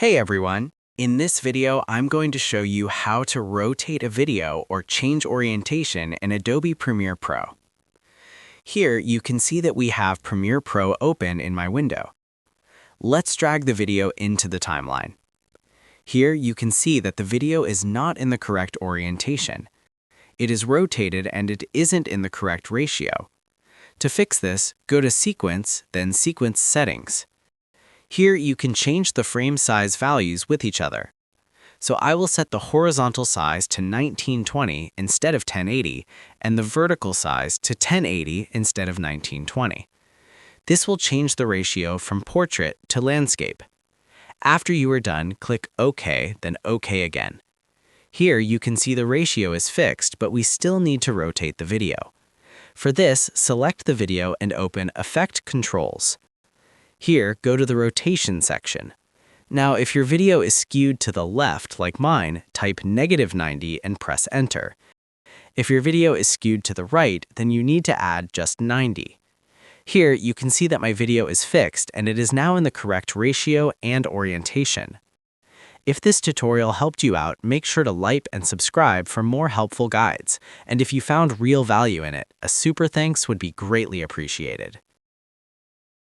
Hey everyone! In this video, I'm going to show you how to rotate a video or change orientation in Adobe Premiere Pro. Here, you can see that we have Premiere Pro open in my window. Let's drag the video into the timeline. Here, you can see that the video is not in the correct orientation. It is rotated and it isn't in the correct ratio. To fix this, go to Sequence, then Sequence Settings. Here you can change the frame size values with each other. So I will set the horizontal size to 1920 instead of 1080 and the vertical size to 1080 instead of 1920. This will change the ratio from portrait to landscape. After you are done, click OK, then OK again. Here you can see the ratio is fixed, but we still need to rotate the video. For this, select the video and open Effect Controls. Here, go to the Rotation section. Now, if your video is skewed to the left, like mine, type -90 and press Enter. If your video is skewed to the right, then you need to add just 90. Here, you can see that my video is fixed and it is now in the correct ratio and orientation. If this tutorial helped you out, make sure to like and subscribe for more helpful guides. And if you found real value in it, a super thanks would be greatly appreciated.